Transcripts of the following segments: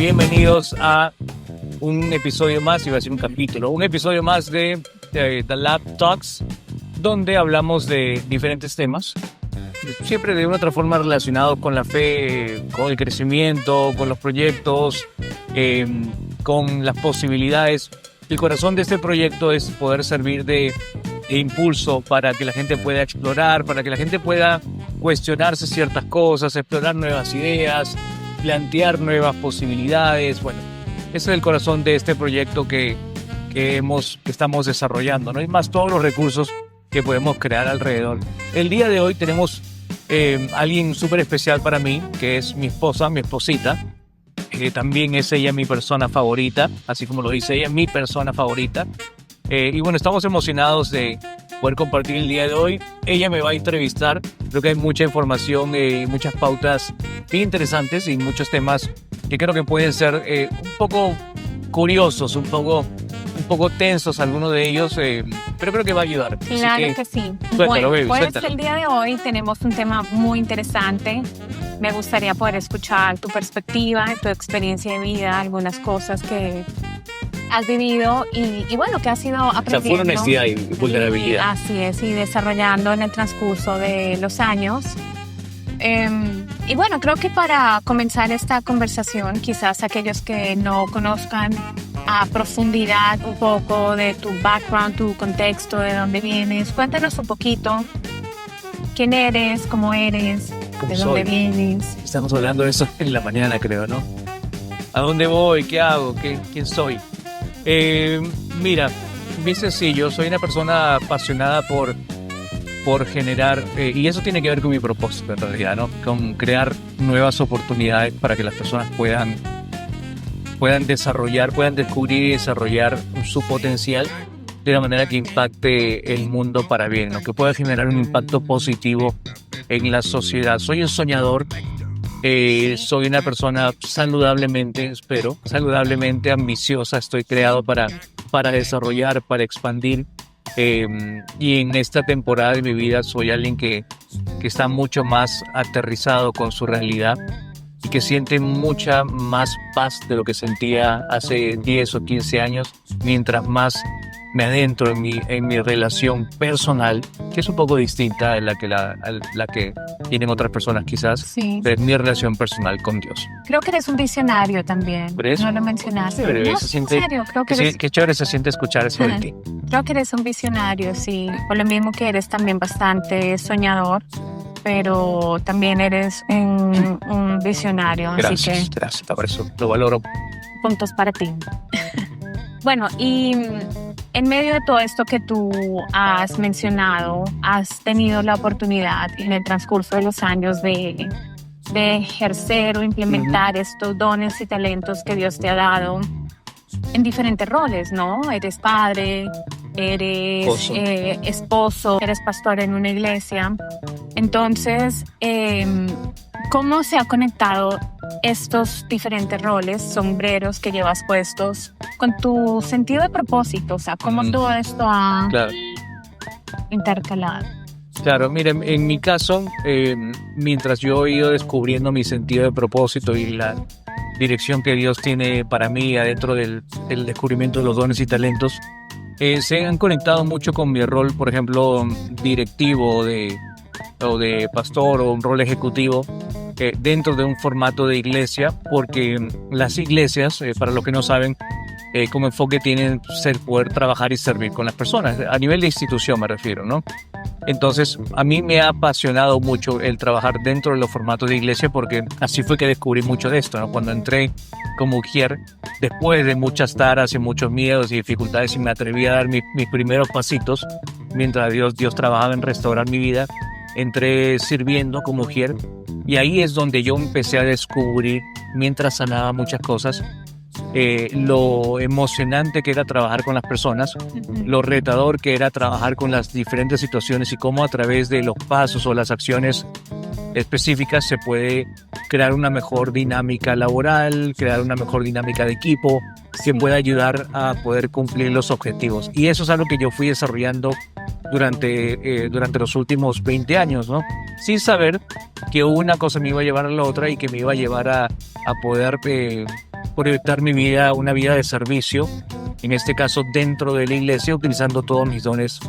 Bienvenidos a un episodio más, iba a decir un capítulo, un episodio más de The Lab Talks, donde hablamos de diferentes temas, siempre de una otra forma relacionados con la fe, con el crecimiento, con los proyectos, con las posibilidades. El corazón de este proyecto es poder servir de impulso para que la gente pueda explorar, para que la gente pueda cuestionarse ciertas cosas, explorar nuevas ideas, plantear nuevas posibilidades. Bueno, ese es el corazón de este proyecto que estamos desarrollando, ¿no? Y más todos los recursos que podemos crear alrededor. El día de hoy tenemos alguien súper especial para mí, que es mi esposita. También es ella mi persona favorita, así como lo dice ella, mi persona favorita. Y bueno, estamos emocionados de poder compartir el día de hoy. Ella me va a entrevistar. Creo que hay mucha información, muchas pautas bien interesantes y muchos temas que creo que pueden ser un poco curiosos, un poco tensos algunos de ellos, pero creo que va a ayudar. Claro que sí. Suéltalo, bueno, baby, pues suéltalo. el día de hoy tenemos un tema muy interesante. Me gustaría poder escuchar tu perspectiva, tu experiencia de vida, algunas cosas que has vivido y bueno, que has ido aprendiendo. O sea, fue honestidad y vulnerabilidad. Así es, y desarrollando en el transcurso de los años. Y bueno, creo que para comenzar esta conversación, quizás aquellos que no conozcan a profundidad un poco de tu background, tu contexto, de dónde vienes, cuéntanos un poquito quién eres, cómo eres, de dónde vienes. Estamos hablando de eso en la mañana, creo, ¿no? ¿A dónde voy? ¿Qué hago? ¿Quién soy? Mira, bien sencillo, soy una persona apasionada por generar, y eso tiene que ver con mi propósito en realidad, ¿no? Con crear nuevas oportunidades para que las personas puedan desarrollar, puedan descubrir y desarrollar su potencial de una manera que impacte el mundo para bien, ¿no? Que pueda generar un impacto positivo en la sociedad. Soy un soñador. Soy una persona saludablemente ambiciosa. Estoy creado para desarrollar, para expandir. Y en esta temporada de mi vida soy alguien que está mucho más aterrizado con su realidad y que siente mucha más paz de lo que sentía hace 10 o 15 años, mientras más me adentro en mi relación personal, que es un poco distinta a la que tienen otras personas quizás, Sí. pero es mi relación personal con Dios. Creo que eres un visionario también. ¿Ves? No lo mencionaste. Chévere, No, se siente- en serio, creo que eres, Qué chévere se siente escuchar eso de ti. creo que eres un visionario, sí. Por lo mismo que eres también bastante soñador, pero también eres un visionario. Gracias, Así que gracias, por eso lo valoro. puntos para ti. Bueno, y en medio de todo esto que tú has mencionado, has tenido la oportunidad en el transcurso de los años de ejercer o implementar estos dones y talentos que Dios te ha dado en diferentes roles, ¿no? Eres padre, eres Esposo. esposo, eres pastor en una iglesia. Entonces, ¿cómo se ha conectado estos diferentes roles, sombreros que llevas puestos con tu sentido de propósito? O sea, ¿cómo todo esto ha Claro. intercalado? Claro, miren, en mi caso, mientras yo he ido descubriendo mi sentido de propósito y la dirección que Dios tiene para mí adentro del descubrimiento de los dones y talentos, se han conectado mucho con mi rol, por ejemplo, directivo o de pastor o un rol ejecutivo dentro de un formato de iglesia, porque las iglesias, para los que no saben, como enfoque tienen ser poder trabajar y servir con las personas, a nivel de institución me refiero, ¿no? Entonces, a mí me ha apasionado mucho el trabajar dentro de los formatos de iglesia, porque así fue que descubrí mucho de esto, ¿no? Cuando entré como mujer, después de muchas taras y muchos miedos y dificultades, y me atreví a dar mis primeros pasitos, mientras Dios trabajaba en restaurar mi vida, entré sirviendo como mujer, y ahí es donde yo empecé a descubrir, mientras sanaba muchas cosas, lo emocionante que era trabajar con las personas, lo retador que era trabajar con las diferentes situaciones y cómo a través de los pasos o las acciones específicas se puede crear una mejor dinámica laboral, crear una mejor dinámica de equipo que pueda ayudar a poder cumplir los objetivos. Y eso es algo que yo fui desarrollando durante los últimos 20 años, ¿no? Sin saber que una cosa me iba a llevar a la otra y que me iba a llevar a poder proyectar mi vida, una vida de servicio, en este caso dentro de la iglesia, utilizando todos mis dones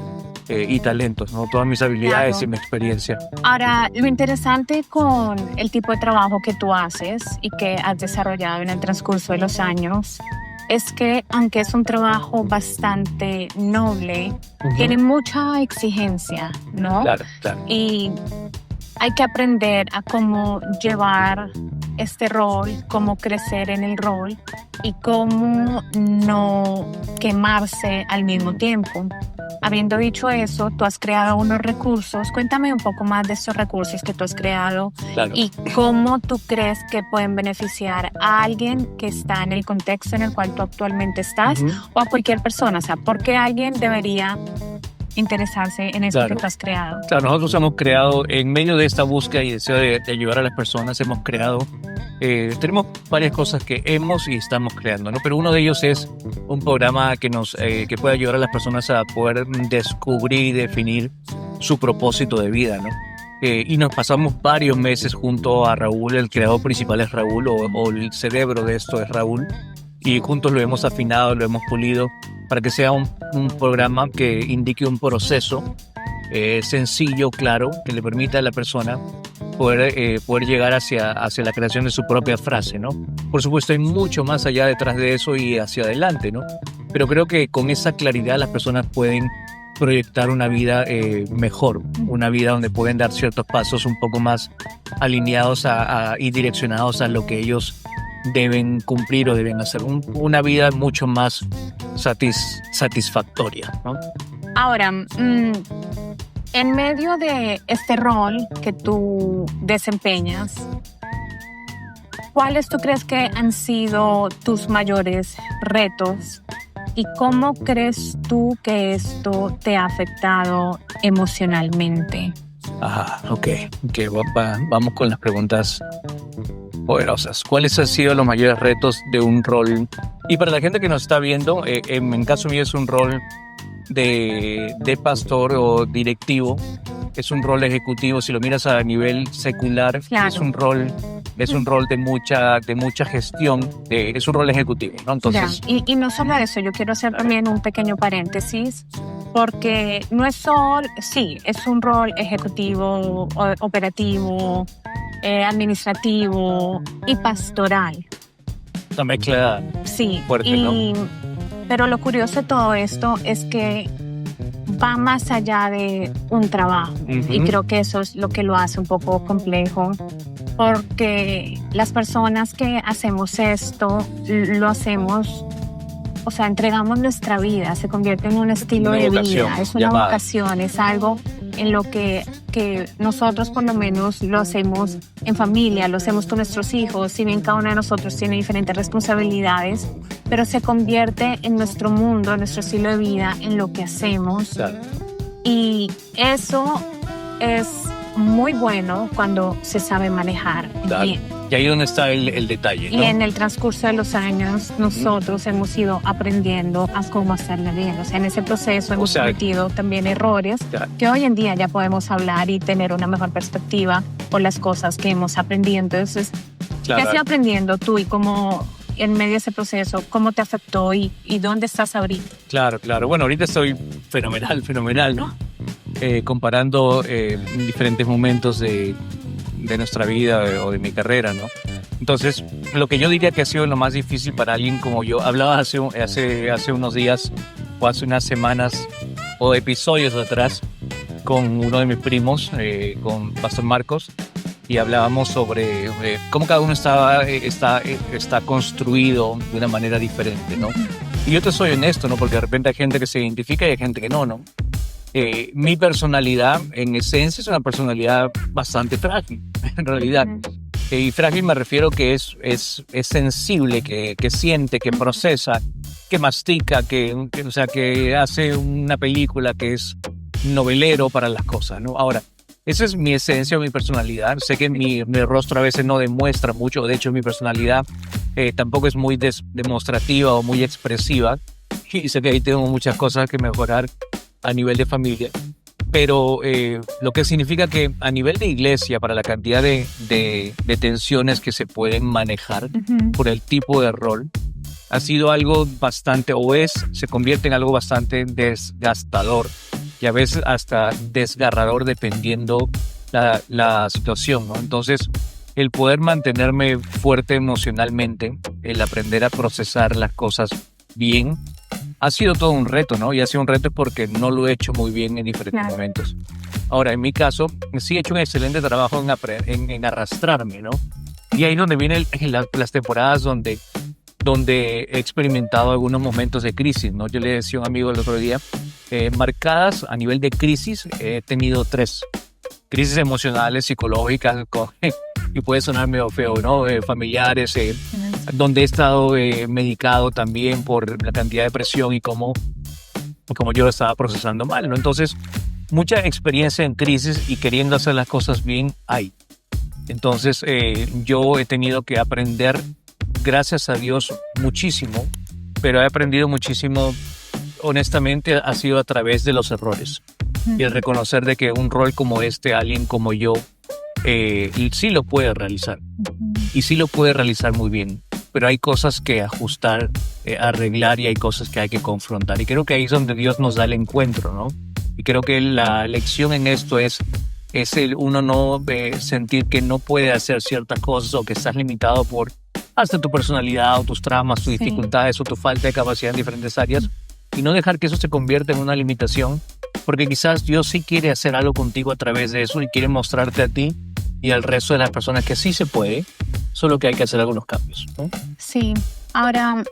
y talentos, ¿no? Todas mis habilidades Claro. y mi experiencia. Ahora, lo interesante con el tipo de trabajo que tú haces y que has desarrollado en el transcurso de los años es que, aunque es un trabajo bastante noble, tiene mucha exigencia, ¿no? Claro, claro. Y hay que aprender a cómo llevar este rol, cómo crecer en el rol y cómo no quemarse al mismo tiempo. Habiendo dicho eso, tú has creado unos recursos. Cuéntame un poco más de estos recursos que tú has creado Claro. y cómo tú crees que pueden beneficiar a alguien que está en el contexto en el cual tú actualmente estás o a cualquier persona. O sea, ¿por qué alguien debería interesarse en eso Claro. que tú has creado? Claro, nosotros hemos creado, en medio de esta búsqueda y deseo de ayudar a las personas, hemos creado, tenemos varias cosas que hemos y estamos creando, ¿no? Pero uno de ellos es un programa que que puede ayudar a las personas a poder descubrir y definir su propósito de vida, ¿no? Y nos pasamos varios meses junto a Raúl, el creador principal es Raúl, o el cerebro de esto es Raúl, y juntos lo hemos afinado, lo hemos pulido, para que sea un programa que indique un proceso sencillo, claro, que le permita a la persona poder llegar hacia la creación de su propia frase, ¿no? Por supuesto, hay mucho más allá detrás de eso y hacia adelante, ¿no? Pero creo que con esa claridad las personas pueden proyectar una vida mejor, una vida donde pueden dar ciertos pasos un poco más alineados y direccionados a lo que ellos deben cumplir o deben hacer. Una vida mucho más satisfactoria, ¿no? Ahora, en medio de este rol que tú desempeñas, ¿cuáles tú crees que han sido tus mayores retos y cómo crees tú que esto te ha afectado emocionalmente? Ok. Vamos con las preguntas poderosas. ¿Cuáles han sido los mayores retos de un rol? Y para la gente que nos está viendo, en caso mío es un rol de pastor o directivo, es un rol ejecutivo. Si lo miras a nivel secular, Claro. es un rol de mucha gestión, es un rol ejecutivo, ¿no? Entonces, Ya, y no solo eso, yo quiero hacer también un pequeño paréntesis, porque no es solo, sí, es un rol ejecutivo, operativo, administrativo y pastoral. esta mezcla Sí, fuerte, ¿no? Pero lo curioso de todo esto es que va más allá de un trabajo. Y creo que eso es lo que lo hace un poco complejo, porque las personas que hacemos esto, lo hacemos, o sea, entregamos nuestra vida, se convierte en un estilo Una de vocación, vida, es una llamada. vocación, es algo en lo que nosotros por lo menos lo hacemos en familia, lo hacemos con nuestros hijos, si bien cada uno de nosotros tiene diferentes responsabilidades, pero se convierte en nuestro mundo, en nuestro estilo de vida, en lo que hacemos. Claro. Y eso es muy bueno cuando se sabe manejar Claro. bien. Y ahí donde está el detalle, ¿no? Y en el transcurso de los años, nosotros hemos ido aprendiendo a cómo hacerlo bien. O sea, en ese proceso hemos sea, cometido también errores Claro. que hoy en día ya podemos hablar y tener una mejor perspectiva por las cosas que hemos aprendido. Entonces, ¿qué has ido aprendiendo tú y cómo en medio de ese proceso, cómo te afectó y dónde estás ahorita? Claro. Bueno, ahorita estoy fenomenal, ¿no? Comparando diferentes momentos de nuestra vida o de mi carrera, ¿no? Entonces, lo que yo diría que ha sido lo más difícil para alguien como yo, hablaba hace unos días o hace unas semanas o episodios atrás con uno de mis primos, con Pastor Marcos, y hablábamos sobre cómo cada uno está construido de una manera diferente, ¿no? Y yo te soy honesto, ¿no? Porque de repente hay gente que se identifica y hay gente que no. Mi personalidad, en esencia, es una personalidad bastante frágil, en realidad. Y frágil me refiero que es sensible, que siente, que procesa, que mastica, que hace una película, que es novelero para las cosas, ¿no? Ahora, esa es mi esencia, mi personalidad. Sé que mi rostro a veces no demuestra mucho. De hecho, mi personalidad tampoco es muy demostrativa o muy expresiva. Y sé que ahí tengo muchas cosas que mejorar a nivel de familia. pero lo que significa que a nivel de iglesia, para la cantidad de tensiones que se pueden manejar por el tipo de rol, ha sido algo bastante, se convierte en algo bastante desgastador y a veces hasta desgarrador dependiendo la situación, ¿no? Entonces, el poder mantenerme fuerte emocionalmente, el aprender a procesar las cosas bien, ha sido todo un reto, ¿no? Y ha sido un reto porque no lo he hecho muy bien en diferentes momentos. Ahora, en mi caso, sí he hecho un excelente trabajo en arrastrarme, ¿no? Y ahí es donde vienen las temporadas donde he experimentado algunos momentos de crisis, ¿no? Yo le decía a un amigo el otro día, marcadas a nivel de crisis, he tenido 3. Crisis emocionales, psicológicas, y puede sonar medio feo, ¿no? Familiares, donde he estado medicado también por la cantidad de presión y cómo yo lo estaba procesando mal, ¿no? Entonces, mucha experiencia en crisis y queriendo hacer las cosas bien hay. Entonces, yo he tenido que aprender, gracias a Dios, muchísimo, pero he aprendido muchísimo, honestamente, ha sido a través de los errores. Y el reconocer de que un rol como alguien como yo, sí lo puede realizar. Y sí lo puede realizar muy bien. Pero hay cosas que ajustar, arreglar, y hay cosas que hay que confrontar. Y creo que ahí es donde Dios nos da el encuentro, ¿no? Y creo que la lección en esto es el uno no sentir que no puede hacer ciertas cosas o que estás limitado por hasta tu personalidad o tus traumas, tus dificultades o tu falta de capacidad en diferentes áreas, y no dejar que eso se convierta en una limitación, porque quizás Dios sí quiere hacer algo contigo a través de eso y quiere mostrarte a ti y al resto de las personas que sí se puede, solo que hay que hacer algunos cambios, ¿no? Sí, ahora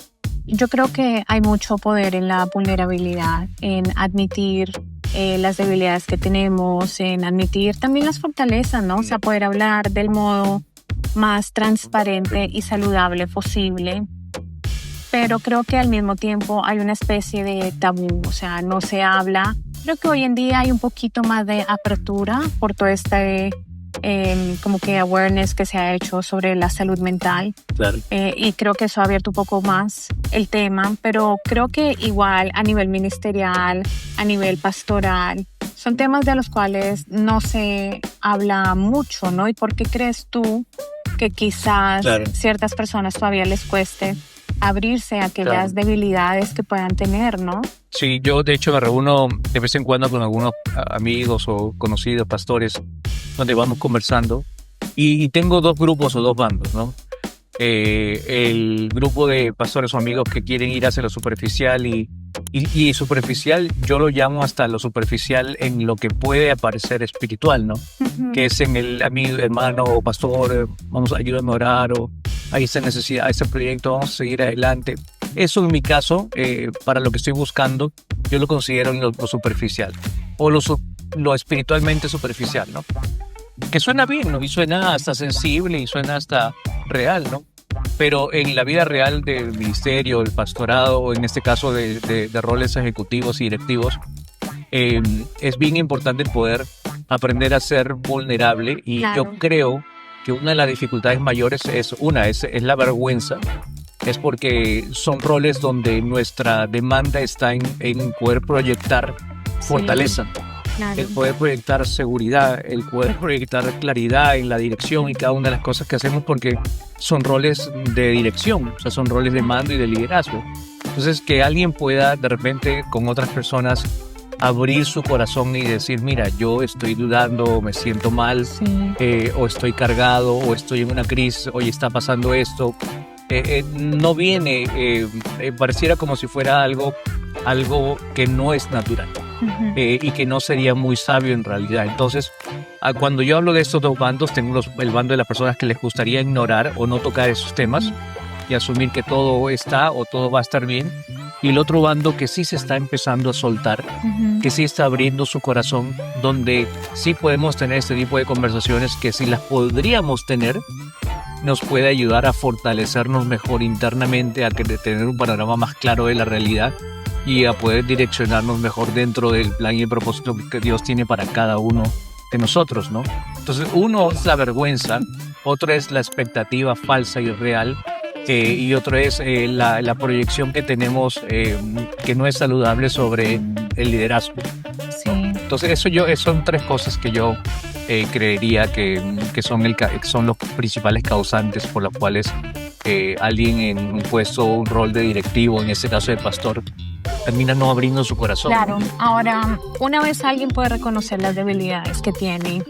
yo creo que hay mucho poder en la vulnerabilidad, en admitir las debilidades que tenemos, en admitir también las fortalezas, ¿no? O sea, poder hablar del modo más transparente y saludable posible. Pero creo que al mismo tiempo hay una especie de tabú, o sea, no se habla. Creo que hoy en día hay un poquito más de apertura por todo este como que awareness que se ha hecho sobre la salud mental. Claro. Y creo que eso ha abierto un poco más el tema, pero creo que igual a nivel ministerial, a nivel pastoral, son temas de los cuales no se habla mucho, ¿no? ¿Y por qué crees tú que quizás ciertas personas todavía les cueste abrirse a aquellas debilidades que puedan tener, ¿no? Sí, yo de hecho me reúno de vez en cuando con algunos amigos o conocidos pastores donde vamos conversando y tengo 2 grupos o 2 bandos, ¿no? El grupo de pastores o amigos que quieren ir hacia lo superficial y superficial, yo lo llamo hasta lo superficial en lo que puede aparecer espiritual, ¿no? Que es en el amigo, hermano o pastor, vamos, ayúdame a orar, o hay esa necesidad, ese proyecto, vamos a seguir adelante. Eso en mi caso, para lo que estoy buscando, yo lo considero lo superficial o lo espiritualmente superficial, ¿no? Que suena bien, ¿no? Y suena hasta sensible y suena hasta real, ¿no? Pero en la vida real del ministerio, el pastorado, o en este caso de roles ejecutivos y directivos, es bien importante poder aprender a ser vulnerable y yo creo que una de las dificultades mayores es la vergüenza. Es porque son roles donde nuestra demanda está en poder proyectar fortaleza, el poder proyectar seguridad, el poder proyectar claridad en la dirección y cada una de las cosas que hacemos, porque son roles de dirección, o sea, son roles de mando y de liderazgo. Entonces, que alguien pueda de repente con otras personas abrir su corazón y decir, mira, yo estoy dudando, me siento mal, o estoy cargado, o estoy en una crisis, hoy está pasando esto. No viene, pareciera como si fuera algo que no es natural, y que no sería muy sabio en realidad. Entonces, cuando yo hablo de estos 2 bandos, tengo el bando de las personas que les gustaría ignorar o no tocar esos temas y asumir que todo está o todo va a estar bien, y el otro bando que sí se está empezando a soltar, que sí está abriendo su corazón, donde sí podemos tener este tipo de conversaciones que si las podríamos tener, nos puede ayudar a fortalecernos mejor internamente, a tener un panorama más claro de la realidad y a poder direccionarnos mejor dentro del plan y el propósito que Dios tiene para cada uno de nosotros, ¿no? Entonces, uno es la vergüenza, otro es la expectativa falsa y real, y otro es la proyección que tenemos que no es saludable sobre el liderazgo. Sí. Entonces son tres cosas que yo creería que son los principales causantes por las cuales alguien en un puesto o un rol de directivo, en este caso de pastor, termina no abriendo su corazón. Claro, ahora, una vez alguien puede reconocer las debilidades que tiene,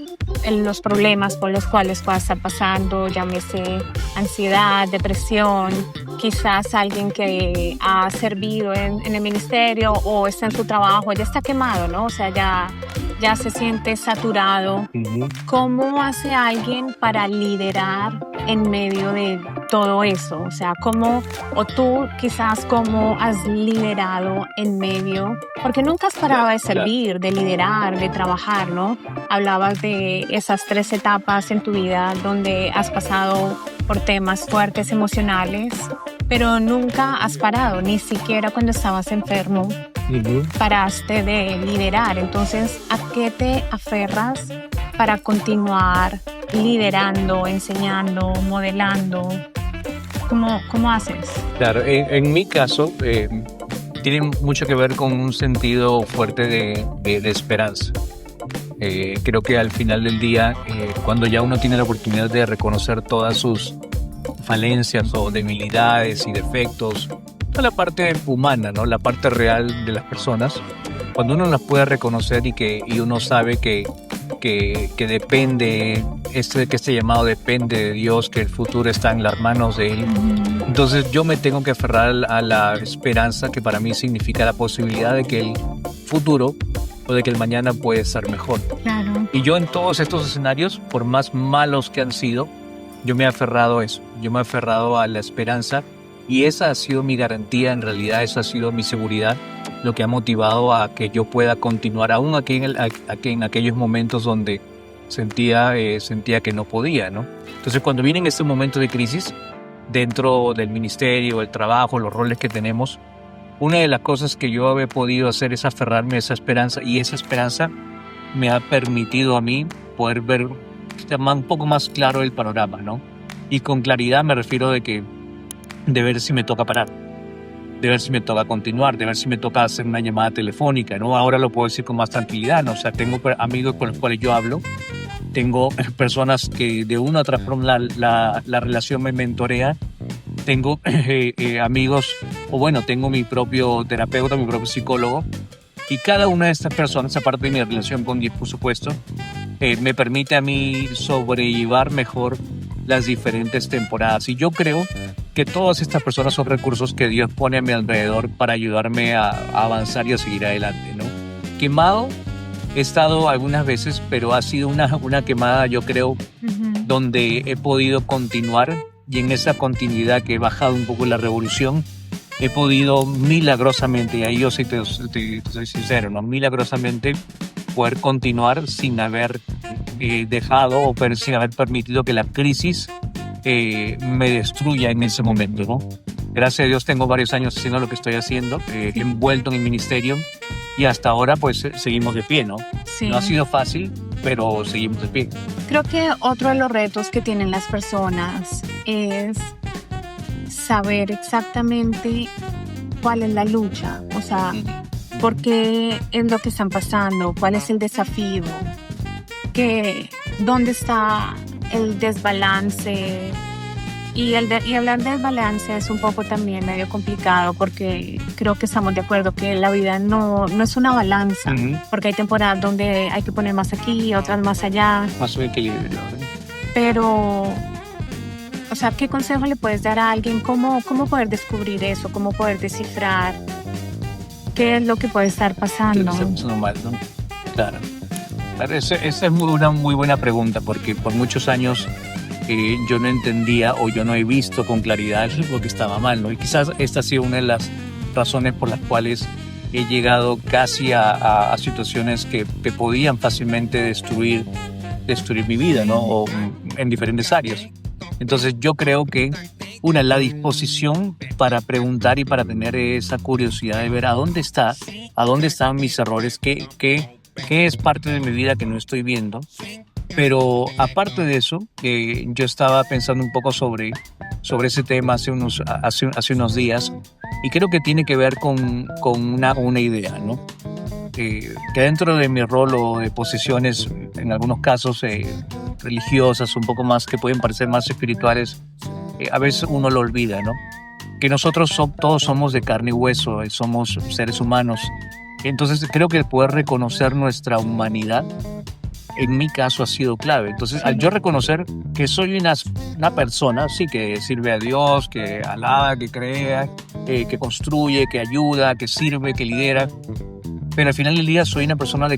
los problemas por los cuales pueda estar pasando, llámese ansiedad, depresión, quizás alguien que ha servido en el ministerio o está en su trabajo, ya está quemado, ¿no? O sea, ya se siente saturado. Uh-huh. ¿Cómo hace alguien para liderar en medio de todo eso? O sea, o tú quizás cómo has liderado en medio, porque nunca has parado de servir, de liderar, de trabajar, ¿no? Hablabas de esas 3 etapas en tu vida donde has pasado por temas fuertes emocionales, pero nunca has parado, ni siquiera cuando estabas enfermo. Uh-huh. Paraste de liderar. Entonces, ¿a qué te aferras para continuar liderando, enseñando, modelando? ¿Cómo haces? Claro, en mi caso tiene mucho que ver con un sentido fuerte de esperanza. Creo que al final del día, cuando ya uno tiene la oportunidad de reconocer todas sus falencias o debilidades y defectos, toda la parte humana, ¿no? La parte real de las personas, cuando uno las puede reconocer y uno sabe que depende, que este llamado depende de Dios, que el futuro está en las manos de Él. Entonces yo me tengo que aferrar a la esperanza, que para mí significa la posibilidad de que el futuro o de que el mañana puede ser mejor. Claro. Y yo en todos estos escenarios, por más malos que han sido, yo me he aferrado a eso. Yo me he aferrado a la esperanza y esa ha sido mi garantía, en realidad esa ha sido mi seguridad, lo que ha motivado a que yo pueda continuar aún aquí en aquellos momentos donde sentía que no podía, ¿no? Entonces cuando vienen estos momentos de crisis dentro del ministerio, el trabajo, los roles que tenemos, una de las cosas que yo he podido hacer es aferrarme a esa esperanza, y esa esperanza me ha permitido a mí poder ver un poco más claro el panorama, ¿no? Y con claridad me refiero de ver si me toca parar, de ver si me toca continuar, de ver si me toca hacer una llamada telefónica, ¿no? Ahora lo puedo decir con más tranquilidad, ¿no? O sea, tengo amigos con los cuales yo hablo, tengo personas que de una u otra forma la relación me mentorea, tengo amigos, o bueno, tengo mi propio terapeuta, mi propio psicólogo, y cada una de estas personas, aparte de mi relación con Dios, por supuesto, me permite a mí sobrellevar mejor las diferentes temporadas. Y yo creo que todas estas personas son recursos que Dios pone a mi alrededor para ayudarme a avanzar y a seguir adelante, ¿no? Quemado he estado algunas veces, pero ha sido una quemada, yo creo, donde he podido continuar, y en esa continuidad que he bajado un poco la revolución, he podido milagrosamente, y ahí yo sí te soy sincero, ¿no? Milagrosamente poder continuar sin haber dejado o sin haber permitido que la crisis me destruya en ese momento, ¿no? Gracias a Dios tengo varios años haciendo lo que estoy haciendo, envuelto en el ministerio, y hasta ahora pues seguimos de pie, ¿no? Sí. No ha sido fácil, pero seguimos de pie. Creo que otro de los retos que tienen las personas es saber exactamente cuál es la lucha, o sea, por qué es lo que están pasando, cuál es el desafío, dónde está el desbalance. Y hablar de desbalance es un poco también medio complicado, porque creo que estamos de acuerdo que la vida no es una balanza, porque hay temporadas donde hay que poner más aquí, otras más allá. Más un equilibrio, ¿no? Pero, o sea, ¿qué consejo le puedes dar a alguien? ¿Cómo poder descubrir eso? ¿Cómo poder descifrar qué es lo que puede estar pasando? ¿Qué está mal, no? Claro. Esa es una muy buena pregunta, porque por muchos años yo no entendía o yo no he visto con claridad lo que estaba mal, ¿no? Y quizás esta ha sido una de las razones por las cuales he llegado casi a situaciones que podían fácilmente destruir mi vida, ¿no? O en diferentes áreas. Entonces yo creo que la disposición para preguntar y para tener esa curiosidad de ver a dónde están mis errores, qué es parte de mi vida que no estoy viendo. Pero aparte de eso, yo estaba pensando un poco sobre ese tema hace unos días, y creo que tiene que ver con una idea, ¿no? que dentro de mi rol o de posiciones, en algunos casos religiosas, un poco más que pueden parecer más espirituales, a veces uno lo olvida, ¿no? Que nosotros todos somos de carne y hueso, somos seres humanos. Entonces creo que el poder reconocer nuestra humanidad, en mi caso, ha sido clave. Entonces, al yo reconocer que soy una persona, sí, que sirve a Dios, que alaba, que crea, que construye, que ayuda, que sirve, que lidera, pero al final del día soy una persona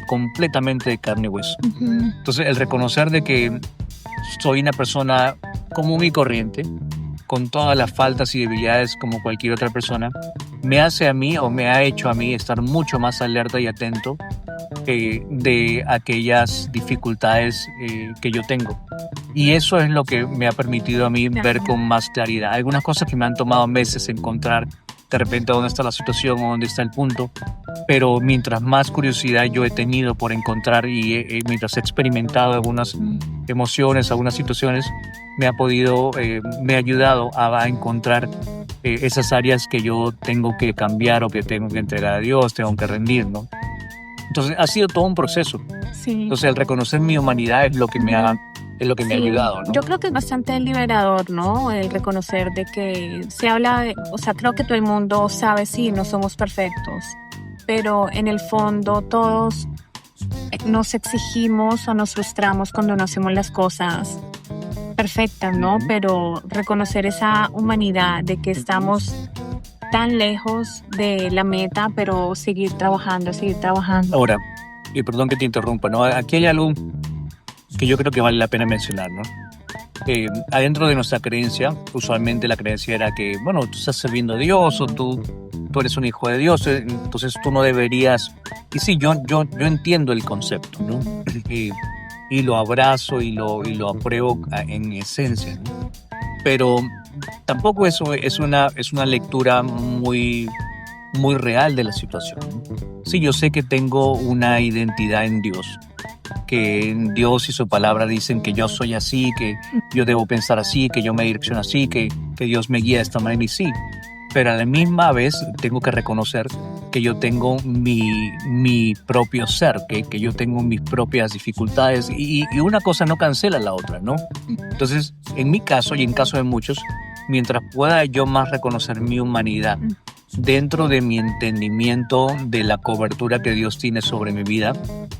completamente de carne y hueso. Entonces, el reconocer de que soy una persona común y corriente, con todas las faltas y debilidades como cualquier otra persona, me hace a mí o me ha hecho a mí estar mucho más alerta y atento de aquellas dificultades que yo tengo. Y eso es lo que me ha permitido a mí ver con más claridad. Algunas cosas que me han tomado meses encontrar de repente dónde está la situación o dónde está el punto, pero mientras más curiosidad yo he tenido por encontrar y mientras he experimentado algunas emociones, algunas situaciones, me ha ayudado a encontrar esas áreas que yo tengo que cambiar o que tengo que entregar a Dios, tengo que rendir, ¿no? Entonces ha sido todo un proceso. Sí. Entonces el reconocer mi humanidad es lo que me ha ayudado, ¿no? Yo creo que es bastante liberador, ¿no? El reconocer de que se habla de, o sea, creo que todo el mundo sabe, sí, no somos perfectos, pero en el fondo todos nos exigimos o nos frustramos cuando no hacemos las cosas perfectas, ¿no? Pero reconocer esa humanidad de que estamos tan lejos de la meta, pero seguir trabajando. Ahora, y perdón que te interrumpa, ¿no? Aquí hay algo que yo creo que vale la pena mencionar, ¿no? Adentro de nuestra creencia, usualmente la creencia era que, bueno, tú estás sirviendo a Dios o tú eres un hijo de Dios, entonces tú no deberías... Y sí, yo entiendo el concepto, ¿no? Y lo abrazo y lo apruebo en esencia, ¿no? Pero tampoco eso es una lectura muy real de la situación, ¿no? Sí, yo sé que tengo una identidad en Dios, que Dios y su palabra dicen que yo soy así, que yo debo pensar así, que yo me direcciono así, que Dios me guía de esta manera, y sí, pero a la misma vez tengo que reconocer que yo tengo mi propio ser, que yo tengo mis propias dificultades y una cosa no cancela la otra, ¿no? Entonces, en mi caso y en caso de muchos, mientras pueda yo más reconocer mi humanidad dentro de mi entendimiento de la cobertura que Dios tiene sobre mi vida,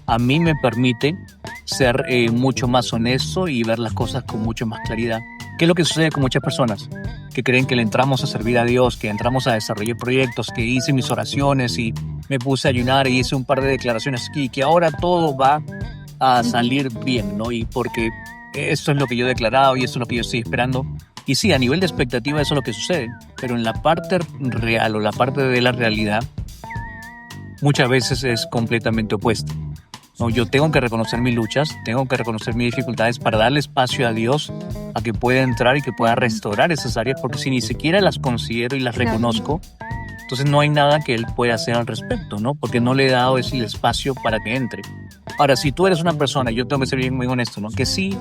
a mí me permite ser mucho más honesto y ver las cosas con mucho más claridad. ¿Qué es lo que sucede con muchas personas? Que creen que le entramos a servir a Dios, que entramos a desarrollar proyectos, que hice mis oraciones y me puse a ayunar y hice un par de declaraciones aquí, que ahora todo va a salir bien, ¿no? Y porque esto es lo que yo he declarado y esto es lo que yo estoy esperando. Y sí, a nivel de expectativa eso es lo que sucede, pero en la parte real o la parte de la realidad muchas veces es completamente opuesta, ¿no? Yo tengo que reconocer mis luchas, tengo que reconocer mis dificultades para darle espacio a Dios a que pueda entrar y que pueda restaurar esas áreas, porque si ni siquiera las considero y las reconozco, entonces no hay nada que Él pueda hacer al respecto, ¿no? Porque no le he dado ese espacio para que entre. Ahora, si tú eres una persona, yo tengo que ser bien muy honesto, ¿no? Que sí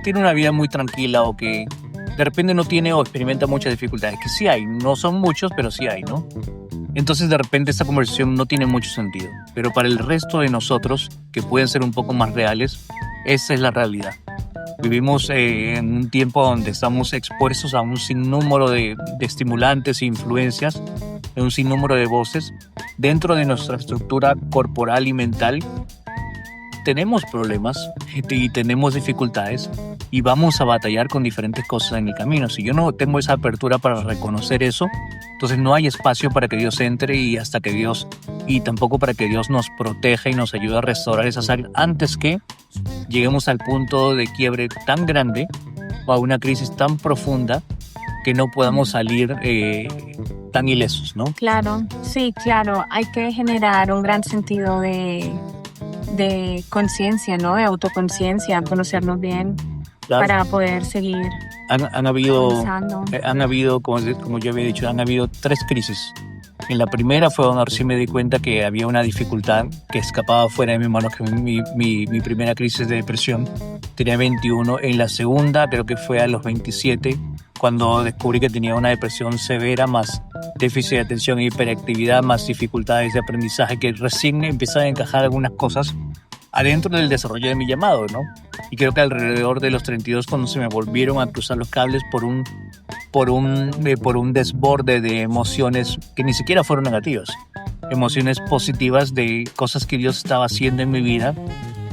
tiene una vida muy tranquila o que de repente no tiene o experimenta muchas dificultades, que sí hay, no son muchos, pero sí hay, ¿no? Entonces de repente esta conversación no tiene mucho sentido, pero para el resto de nosotros, que pueden ser un poco más reales, esa es la realidad. Vivimos en un tiempo donde estamos expuestos a un sinnúmero de estimulantes e influencias, de un sinnúmero de voces. Dentro de nuestra estructura corporal y mental tenemos problemas y tenemos dificultades y vamos a batallar con diferentes cosas en el camino. Si yo no tengo esa apertura para reconocer eso, entonces no hay espacio para que Dios entre y tampoco para que Dios nos proteja y nos ayude a restaurar esas áreas antes que lleguemos al punto de quiebre tan grande o a una crisis tan profunda que no podamos salir tan ilesos, ¿no? Claro, sí, claro. Hay que generar un gran sentido de conciencia, ¿no? De autoconciencia, conocernos bien, claro, para poder seguir han habido, avanzando. como yo había dicho, han habido 3 crisis. En la primera fue donde recién me di cuenta que había una dificultad que escapaba fuera de mis manos, que mi primera crisis de depresión tenía 21. En la segunda creo que fue a los 27, cuando descubrí que tenía una depresión severa, más déficit de atención e hiperactividad, más dificultades de aprendizaje, que recién empiezan a encajar algunas cosas adentro del desarrollo de mi llamado, ¿no? Y creo que alrededor de los 32, cuando se me volvieron a cruzar los cables por un desborde de emociones que ni siquiera fueron negativas, emociones positivas de cosas que Dios estaba haciendo en mi vida,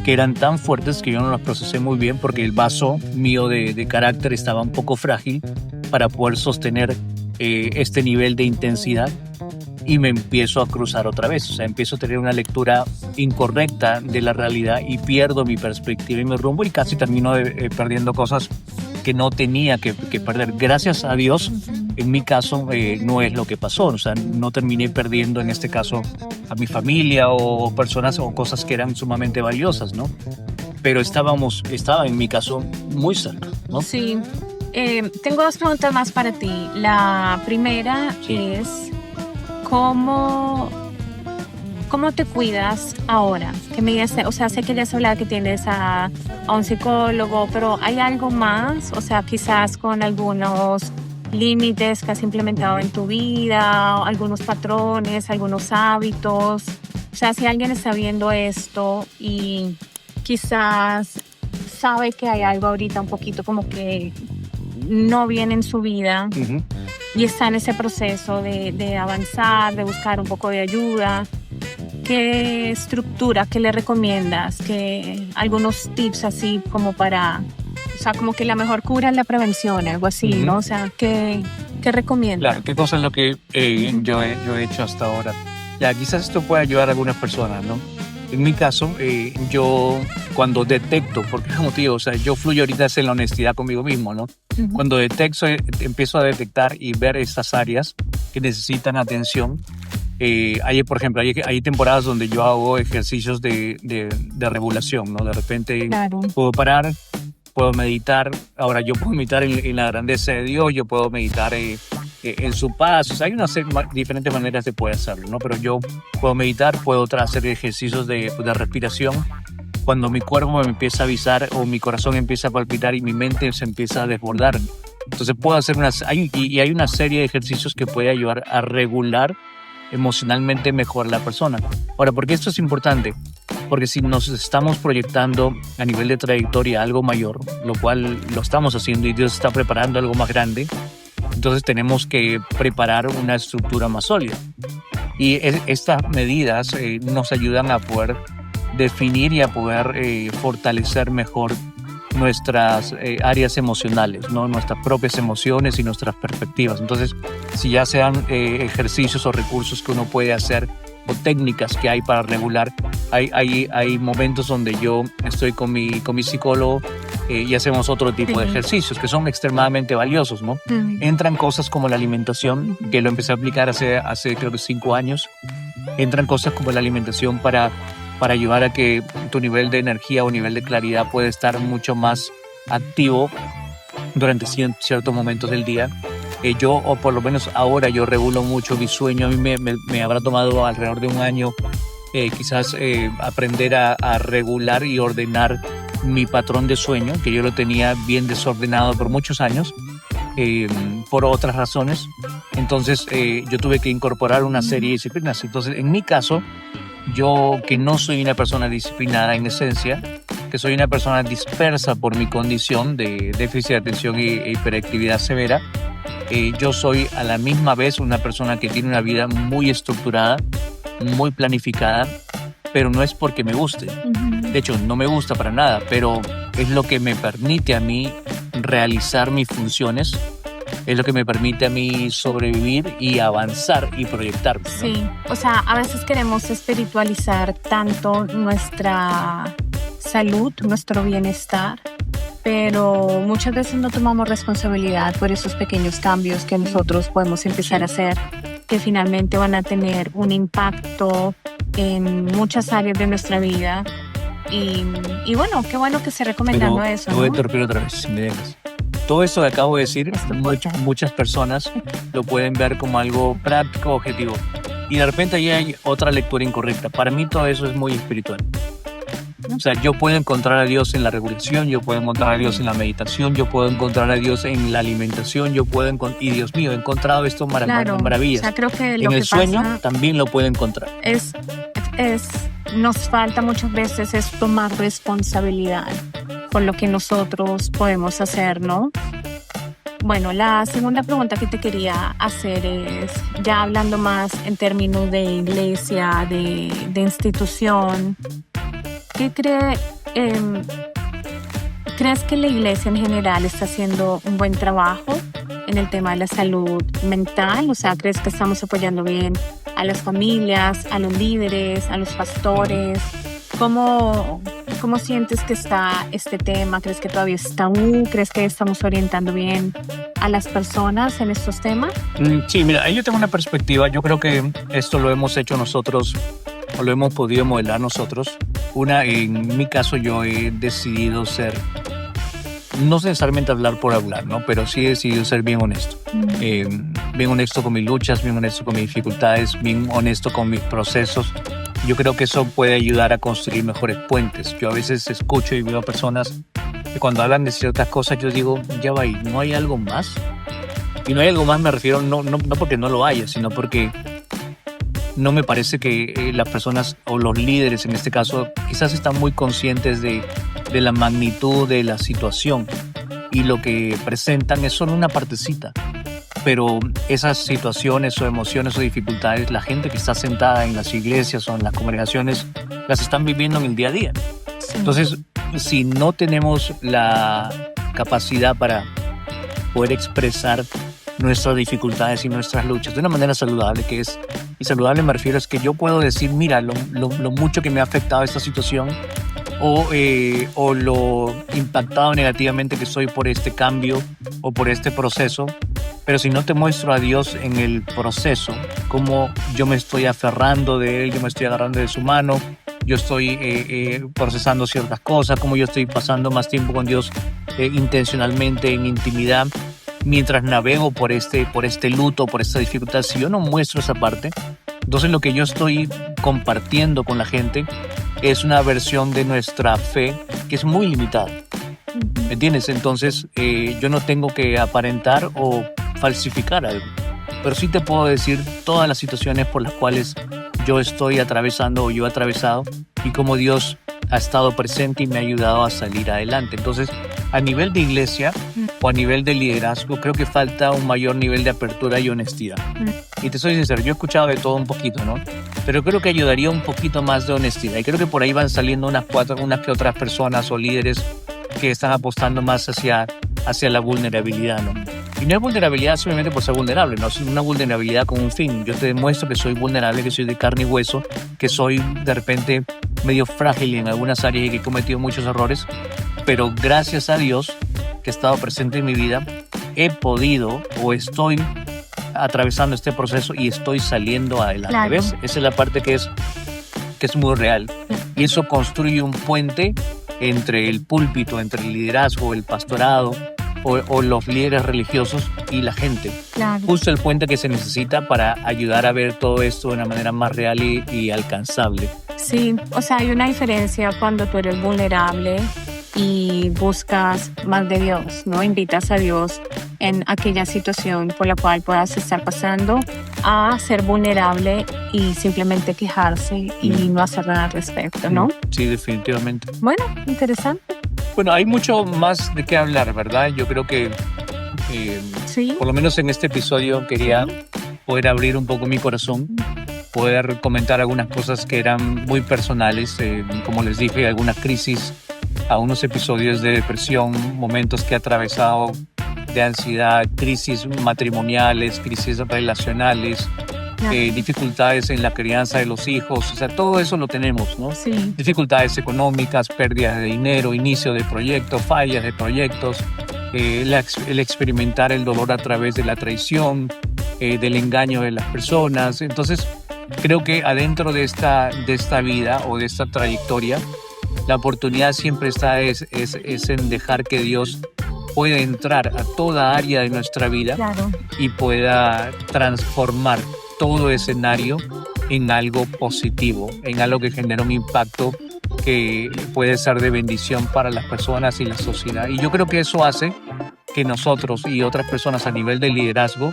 que eran tan fuertes que yo no las procesé muy bien, porque el vaso mío de carácter estaba un poco frágil para poder sostener este nivel de intensidad, y me empiezo a cruzar otra vez. O sea, empiezo a tener una lectura incorrecta de la realidad y pierdo mi perspectiva y mi rumbo, y casi termino perdiendo cosas que no tenía que perder. Gracias a Dios, en mi caso, no es lo que pasó. O sea, no terminé perdiendo, en este caso, a mi familia o personas o cosas que eran sumamente valiosas, ¿no? Pero estaba en mi caso muy cerca, ¿no? Sí. Tengo dos preguntas más para ti. La primera es, ¿cómo te cuidas ahora? Que me digas, o sea, sé que ya has hablado que tienes a un psicólogo, pero ¿hay algo más? O sea, quizás con algunos límites que has implementado en tu vida, algunos patrones, algunos hábitos. O sea, si alguien está viendo esto y quizás sabe que hay algo ahorita un poquito como que no viene en su vida, Uh-huh. y está en ese proceso de avanzar, de buscar un poco de ayuda, ¿qué estructura, qué le recomiendas? Algunos tips así como para, o sea, como que la mejor cura es la prevención, algo así, Uh-huh. ¿no? O sea, ¿qué recomiendas? Claro, ¿qué cosa es lo que yo he hecho hasta ahora? Ya, quizás esto pueda ayudar a algunas personas, ¿no? En mi caso, yo cuando detecto, porque como te digo, o sea, yo fluyo ahorita en la honestidad conmigo mismo, ¿no? Uh-huh. Cuando detecto, empiezo a detectar y ver estas áreas que necesitan atención. Por ejemplo, hay temporadas donde yo hago ejercicios de regulación, ¿no? De repente Claro. puedo parar, puedo meditar. Ahora, yo puedo meditar en la grandeza de Dios, yo puedo meditar en su paz. O sea, hay diferentes maneras de poder hacerlo, ¿no? Pero yo puedo meditar, puedo hacer ejercicios de respiración. Cuando mi cuerpo me empieza a avisar o mi corazón empieza a palpitar y mi mente se empieza a desbordar. Entonces puedo hacer hay una serie de ejercicios que puede ayudar a regular emocionalmente mejor a la persona. Ahora, ¿por qué esto es importante? Porque si nos estamos proyectando a nivel de trayectoria algo mayor, lo cual lo estamos haciendo y Dios está preparando algo más grande, entonces tenemos que preparar una estructura más sólida. Y estas medidas nos ayudan a poder definir y a poder fortalecer mejor nuestras áreas emocionales, ¿no? Nuestras propias emociones y nuestras perspectivas. Entonces, si ya sean ejercicios o recursos que uno puede hacer o técnicas que hay para regular, hay momentos donde yo estoy con mi psicólogo y hacemos otro tipo de ejercicios que son extremadamente valiosos, ¿no? Uh-huh. Entran cosas como la alimentación, que lo empecé a aplicar hace creo que 5 años. Entran cosas como la alimentación para ayudar a que tu nivel de energía o nivel de claridad pueda estar mucho más activo durante ciertos momentos del día. Yo, o por lo menos ahora, yo regulo mucho mi sueño. A mí me habrá tomado alrededor de un año quizás aprender a regular y ordenar mi patrón de sueño, que yo lo tenía bien desordenado por muchos años, por otras razones. Entonces yo tuve que incorporar una serie de disciplinas. Entonces, en mi caso, yo, que no soy una persona disciplinada en esencia, que soy una persona dispersa por mi condición de déficit de atención e hiperactividad severa, yo soy a la misma vez una persona que tiene una vida muy estructurada, muy planificada, pero no es porque me guste. Uh-huh. De hecho, no me gusta para nada, pero es lo que me permite a mí realizar mis funciones, es lo que me permite a mí sobrevivir y avanzar y proyectarme, ¿no? Sí, o sea, a veces queremos espiritualizar tanto nuestra salud, nuestro bienestar, pero muchas veces no tomamos responsabilidad por esos pequeños cambios que nosotros podemos empezar a hacer, que finalmente van a tener un impacto en muchas áreas de nuestra vida. Y bueno, qué bueno que esté recomendando Pero eso, te voy a ¿no? interrumpir otra vez, si me dejas. Todo esto que acabo de decir, muchas personas lo pueden ver como algo práctico, objetivo. Y de repente ahí hay otra lectura incorrecta. Para mí todo eso es muy espiritual. O sea, yo puedo encontrar a Dios en la regulación, yo puedo encontrar a Dios en la meditación, yo puedo encontrar a Dios en la alimentación, yo puedo y Dios mío, he encontrado esto Claro, o maravillas. sea, creo que lo En que el sueño pasa también lo puedo encontrar. es, nos falta muchas veces es tomar responsabilidad por lo que nosotros podemos hacer, ¿no? Bueno, la segunda pregunta que te quería hacer es, ya hablando más en términos de iglesia, de institución, ¿qué crees que la iglesia en general está haciendo un buen trabajo en el tema de la salud mental? O sea, ¿crees que estamos apoyando bien a las familias, a los líderes, a los pastores? ¿Cómo sientes que está este tema? ¿Crees que todavía es tabú? ¿Crees que estamos orientando bien a las personas en estos temas? Sí, mira, ahí yo tengo una perspectiva. Yo creo que esto lo hemos hecho nosotros, o lo hemos podido modelar nosotros. En mi caso, yo he decidido ser, no necesariamente hablar por hablar, ¿no? Pero sí he decidido ser bien honesto. Bien honesto con mis luchas, bien honesto con mis dificultades, bien honesto con mis procesos. Yo creo que eso puede ayudar a construir mejores puentes. Yo a veces escucho y veo personas que cuando hablan de ciertas cosas, yo digo, ya va ahí, ¿no hay algo más? Y no hay algo más, me refiero no porque no lo haya, sino porque no me parece que las personas o los líderes en este caso quizás están muy conscientes de la magnitud de la situación y lo que presentan es solo una partecita. Pero esas situaciones o emociones o dificultades, la gente que está sentada en las iglesias o en las congregaciones las están viviendo en el día a día. Sí. Entonces, si no tenemos la capacidad para poder expresar nuestras dificultades y nuestras luchas de una manera saludable, y saludable me refiero es que yo puedo decir, mira, lo mucho que me ha afectado esta situación o lo impactado negativamente que soy por este cambio o por este proceso. Pero si no te muestro a Dios en el proceso, cómo yo me estoy aferrando de Él, yo me estoy agarrando de su mano, yo estoy procesando ciertas cosas, cómo yo estoy pasando más tiempo con Dios intencionalmente, en intimidad, mientras navego por este luto, por esta dificultad. Si yo no muestro esa parte, entonces lo que yo estoy compartiendo con la gente es una versión de nuestra fe que es muy limitada. ¿Me entiendes? Entonces yo no tengo que aparentar o falsificar algo, pero sí te puedo decir todas las situaciones por las cuales yo estoy atravesando o yo he atravesado y cómo Dios ha estado presente y me ha ayudado a salir adelante. Entonces, a nivel de iglesia o a nivel de liderazgo, creo que falta un mayor nivel de apertura y honestidad. Y te soy sincero, yo he escuchado de todo un poquito, ¿no? Pero creo que ayudaría un poquito más de honestidad. Y creo que por ahí van saliendo unas que otras personas o líderes que están apostando más hacia la vulnerabilidad, ¿no? Y no es vulnerabilidad simplemente por ser vulnerable, no es una vulnerabilidad con un fin. Yo te demuestro que soy vulnerable, que soy de carne y hueso, que soy de repente medio frágil en algunas áreas y que he cometido muchos errores, pero gracias a Dios que ha estado presente en mi vida, he podido o estoy atravesando este proceso y estoy saliendo adelante. Claro. ¿Ves? Esa es la parte que es muy real. Y eso construye un puente entre el púlpito, entre el liderazgo, el pastorado o los líderes religiosos y la gente. Claro. Justo el puente que se necesita para ayudar a ver todo esto de una manera más real y alcanzable. Sí, o sea, hay una diferencia cuando tú eres vulnerable y buscas más de Dios, ¿no? Invitas a Dios en aquella situación por la cual puedas estar pasando, a ser vulnerable y simplemente quejarse y no hacer nada al respecto, ¿no? Sí, definitivamente. Bueno, interesante. Bueno, hay mucho más de qué hablar, ¿verdad? Yo creo que Sí. por lo menos en este episodio quería poder abrir un poco mi corazón, poder comentar algunas cosas que eran muy personales, como les dije, algunas crisis, algunos episodios de depresión, momentos que he atravesado de ansiedad, crisis matrimoniales, crisis relacionales, dificultades en la crianza de los hijos, o sea, todo eso lo tenemos, ¿no? Sí. Dificultades económicas, pérdidas de dinero, inicio de proyectos, fallas de proyectos, el experimentar el dolor a través de la traición, del engaño de las personas. Entonces, creo que adentro de esta vida o de esta trayectoria, la oportunidad siempre está es en dejar que Dios pueda entrar a toda área de nuestra vida. Claro. Y pueda transformar todo escenario en algo positivo, en algo que genera un impacto que puede ser de bendición para las personas y la sociedad. Y yo creo que eso hace que nosotros y otras personas a nivel de liderazgo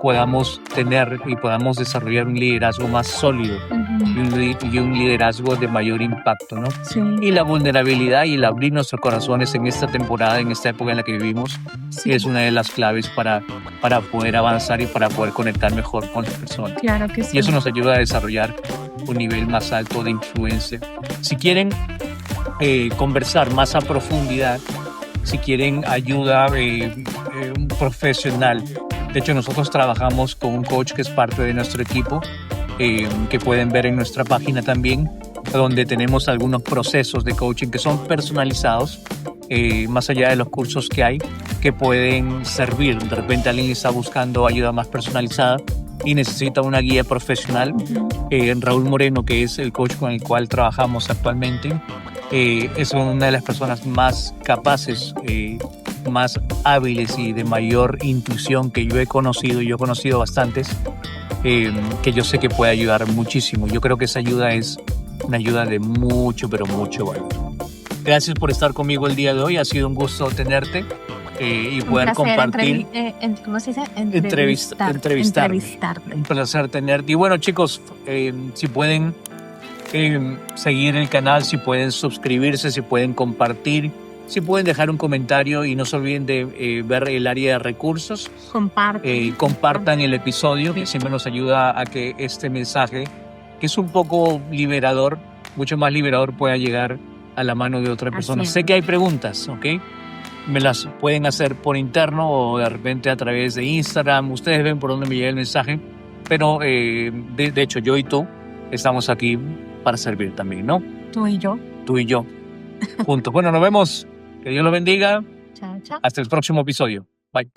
podamos tener y podamos desarrollar un liderazgo más sólido y un liderazgo de mayor impacto, ¿no? Sí. Y la vulnerabilidad y el abrir nuestros corazones en esta temporada, en esta época en la que vivimos, Sí. es una de las claves para poder avanzar y para poder conectar mejor con las personas. Claro que sí. Y eso nos ayuda a desarrollar un nivel más alto de influencia. Si quieren conversar más a profundidad, si quieren ayuda un profesional, de hecho nosotros trabajamos con un coach que es parte de nuestro equipo, que pueden ver en nuestra página también, donde tenemos algunos procesos de coaching que son personalizados, más allá de los cursos que hay, que pueden servir. De repente alguien está buscando ayuda más personalizada y necesita una guía profesional. Raúl Moreno, que es el coach con el cual trabajamos actualmente, es una de las personas más capaces, más hábiles y de mayor intuición que yo he conocido, y yo he conocido bastantes, que yo sé que puede ayudar muchísimo. Yo creo que esa ayuda es una ayuda de mucho, pero mucho valor. Gracias por estar conmigo el día de hoy, ha sido un gusto tenerte y poder compartir. ¿Cómo se dice? Entrevistarte. Un placer tenerte. Y bueno, chicos, si pueden seguir el canal, si pueden suscribirse, si pueden compartir, si pueden dejar un comentario, y no se olviden de ver el área de recursos. Compartan el episodio, que siempre nos ayuda a que este mensaje, que es un poco liberador, mucho más liberador, pueda llegar a la mano de otra persona. Sé que hay preguntas, ¿ok? Me las pueden hacer por interno o de repente a través de Instagram. Ustedes ven por dónde me llega el mensaje, pero de hecho yo y tú estamos aquí para servir también, ¿no? Tú y yo. Tú y yo, juntos. Bueno, nos vemos. Que Dios los bendiga. Chao, chao. Hasta el próximo episodio. Bye.